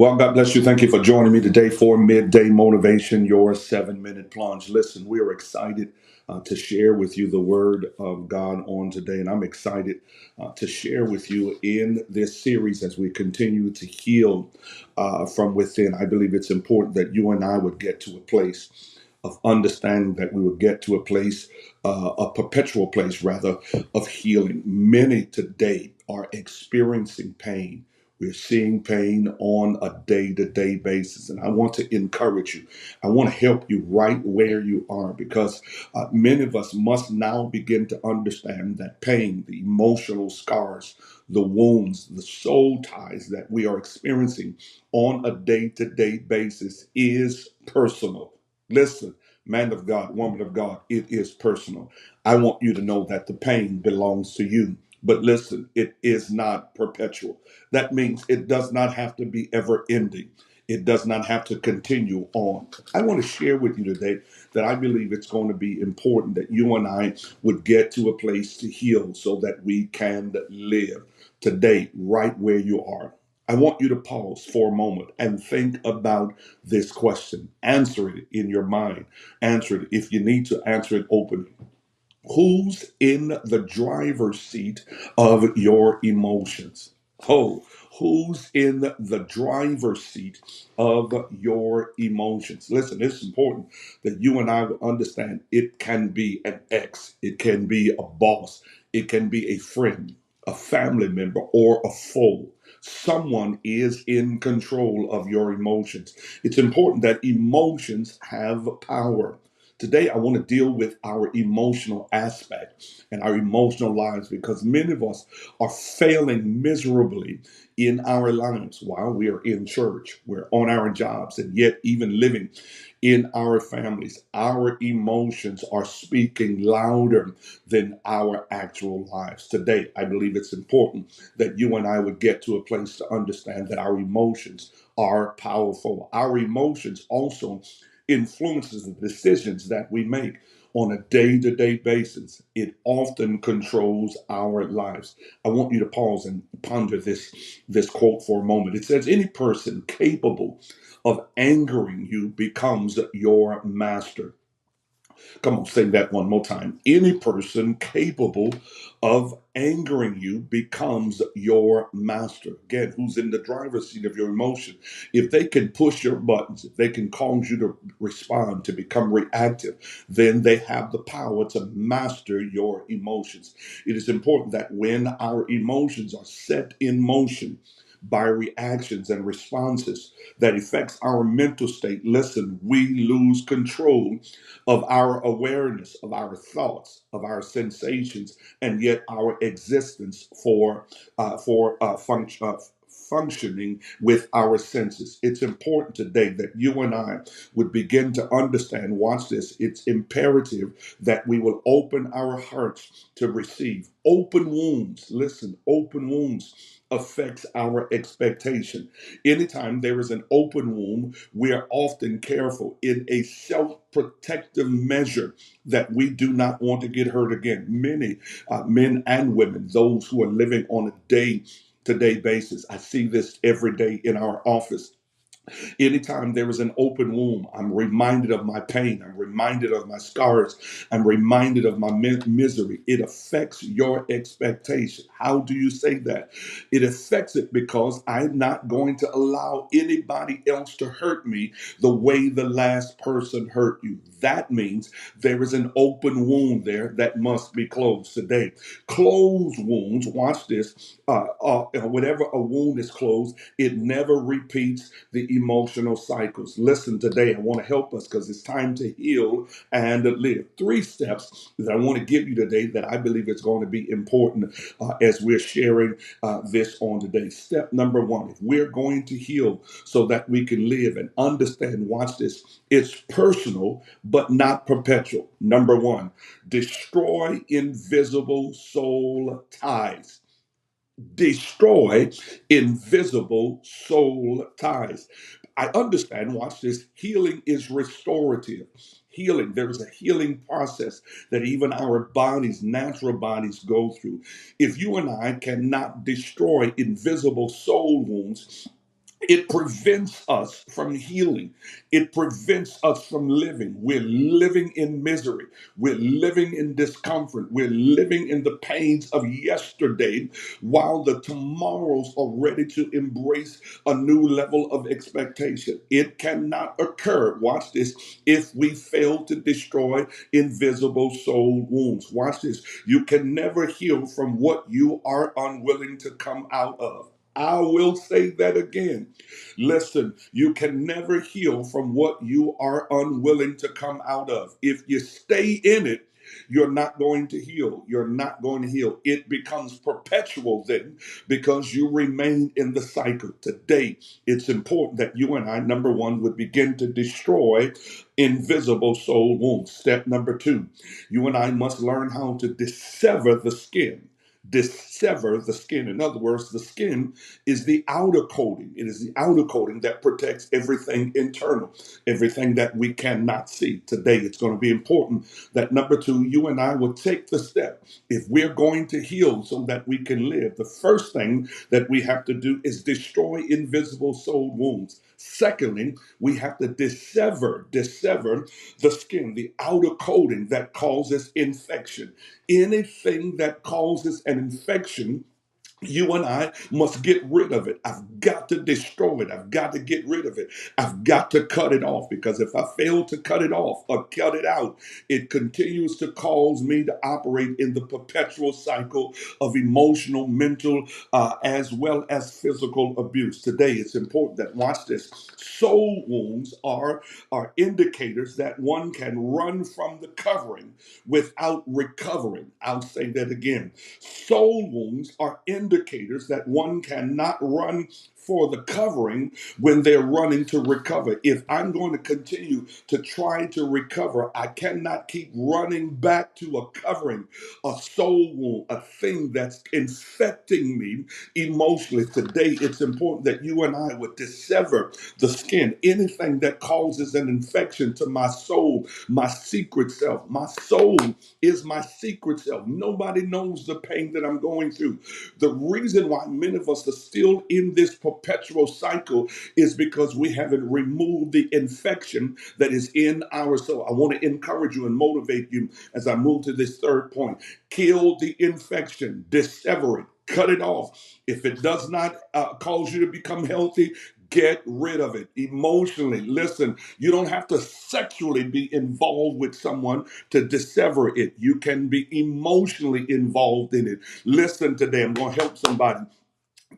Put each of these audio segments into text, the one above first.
Well, God bless you. Thank you for joining me today for Midday Motivation, your 7-minute plunge. Listen, we are excited to share with you the word of God on today. And I'm excited to share with you in this series as we continue to heal from within. I believe it's important that you and I would get to a place of understanding, that we would get to a place, a perpetual place rather, of healing. Many today are experiencing pain. We're seeing pain on a day-to-day basis. And I want to encourage you. I want to help you right where you are, because many of us must now begin to understand that pain, the emotional scars, the wounds, the soul ties that we are experiencing on a day-to-day basis is personal. Listen, man of God, woman of God, it is personal. I want you to know that the pain belongs to you. But listen, it is not perpetual. That means it does not have to be ever ending. It does not have to continue on. I want to share with you today that I believe it's going to be important that you and I would get to a place to heal so that we can live today right where you are. I want you to pause for a moment and think about this question. Answer it in your mind. Answer it if you need to answer it openly. Who's in the driver's seat of your emotions? Oh, who's in the driver's seat of your emotions? Listen, it's important that you and I will understand it can be an ex, it can be a boss, it can be a friend, a family member, or a foe. Someone is in control of your emotions. It's important that emotions have power. Today, I want to deal with our emotional aspect and our emotional lives, because many of us are failing miserably in our lives while we are in church, we're on our jobs, and yet even living in our families. Our emotions are speaking louder than our actual lives. Today, I believe it's important that you and I would get to a place to understand that our emotions are powerful. Our emotions also influences the decisions that we make on a day-to-day basis. It often controls our lives. I want you to pause and ponder this quote for a moment. It says, any person capable of angering you becomes your master. Come on, say that one more time. Any person capable of angering you becomes your master. Again, who's in the driver's seat of your emotion? If they can push your buttons, if they can cause you to respond, to become reactive, then they have the power to master your emotions. It is important that when our emotions are set in motion by reactions and responses that affects our mental state, listen, we lose control of our awareness, of our thoughts, of our sensations, and yet our existence functioning with our senses. It's important today that you and I would begin to understand, watch this, it's imperative that we will open our hearts to receive. Open wounds, listen, open wounds affects our expectation. Anytime there is an open wound, we are often careful in a self-protective measure that we do not want to get hurt again. Many men and women, those who are living on a day-to-day basis, I see this every day in our office. Anytime there is an open wound, I'm reminded of my pain. I'm reminded of my scars. I'm reminded of my misery. It affects your expectation. How do you say that? It affects it because I'm not going to allow anybody else to hurt me the way the last person hurt you. That means there is an open wound there that must be closed today. Closed wounds, watch this, whenever a wound is closed, it never repeats the emotional cycles. Listen, today I want to help us because it's time to heal and live. 3 steps that I want to give you today that I believe is going to be important as we're sharing this on today. Step number 1, if we're going to heal so that we can live and understand, watch this, it's personal but not perpetual. Number 1, destroy invisible soul ties. Destroy invisible soul ties. I understand, watch this, healing is restorative. Healing, there is a healing process that even our bodies, natural bodies, go through. If you and I cannot destroy invisible soul wounds, It prevents us from healing. It prevents us from living. We're living in misery. We're living in discomfort. We're living in the pains of yesterday while the tomorrows are ready to embrace a new level of expectation. It cannot occur, watch this, if we fail to destroy invisible soul wounds. Watch this. You can never heal from what you are unwilling to come out of. I will say that again. Listen, you can never heal from what you are unwilling to come out of. If you stay in it, you're not going to heal. You're not going to heal. It becomes perpetual then because you remain in the cycle. Today, it's important that you and I, number one, would begin to destroy invisible soul wounds. Step number two, you and I must learn how to dissever the skin. Dissever the skin. In other words, the skin is the outer coating. It is the outer coating that protects everything internal, everything that we cannot see. Today, it's going to be important that number two, you and I will take the step. If we're going to heal so that we can live, the first thing that we have to do is destroy invisible soul wounds. Secondly, we have to dissever the skin, the outer coating that causes infection. Anything that causes an infection, you and I must get rid of it. I've got to destroy it. I've got to get rid of it. I've got to cut it off because if I fail to cut it off or cut it out, it continues to cause me to operate in the perpetual cycle of emotional, mental, as well as physical abuse. Today, it's important that, watch this, soul wounds are indicators that one can run from the covering without recovering. I'll say that again. Soul wounds are indicators that one cannot run for the covering when they're running to recover. If I'm going to continue to try to recover, I cannot keep running back to a covering, a soul wound, a thing that's infecting me emotionally. Today, it's important that you and I would dissever the skin, anything that causes an infection to my soul, my secret self. My soul is my secret self. Nobody knows the pain that I'm going through. The reason why many of us are still in this perpetual cycle is because we haven't removed the infection that is in our soul. I want to encourage you and motivate you as I move to this third point. Kill the infection, dissever it, cut it off. If it does not cause you to become healthy, get rid of it emotionally. Listen, you don't have to sexually be involved with someone to dissever it. You can be emotionally involved in it. Listen today, I'm going to help somebody.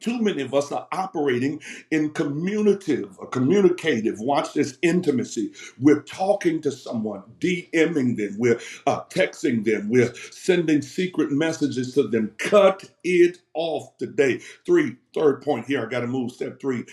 Too many of us are operating in communicative, watch this, intimacy. We're talking to someone, DMing them, we're texting them, we're sending secret messages to them. Cut it off today. Third point here, I got to move. Step three,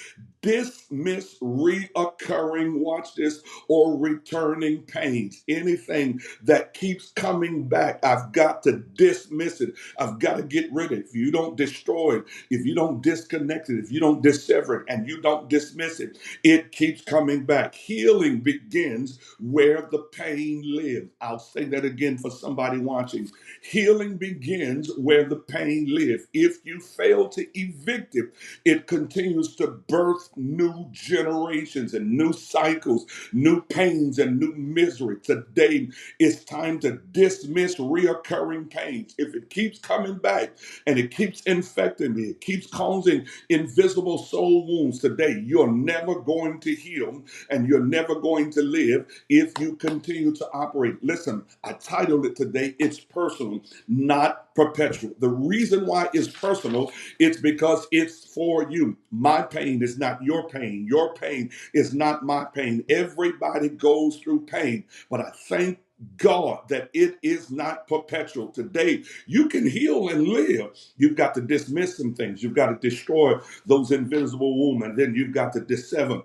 dismiss reoccurring, watch this, or returning pains. Anything that keeps coming back, I've got to dismiss it. I've got to get rid of it. If you don't destroy it, if you don't disconnect it, if you don't dissever it, and you don't dismiss it, it keeps coming back. Healing begins where the pain lives. I'll say that again for somebody watching. Healing begins where the pain lives. If you fail to evict it, it continues to birth new generations and new cycles, new pains and new misery. Today, it's time to dismiss reoccurring pains. If it keeps coming back and it keeps infecting me, it keeps causing invisible soul wounds today, you're never going to heal and you're never going to live if you continue to operate. Listen, I titled it today, It's Personal, Not Perpetual. The reason why it's personal, it's because it's for you. My pain is not your pain. Your pain is not my pain. Everybody goes through pain, but I thank God that it is not perpetual. Today, you can heal and live. You've got to dismiss some things. You've got to destroy those invisible wounds, and then you've got to dissever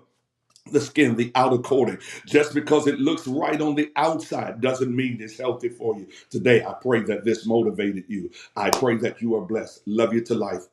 the skin, the outer coating. Just because it looks right on the outside doesn't mean it's healthy for you. Today, I pray that this motivated you. I pray that you are blessed. Love you to life.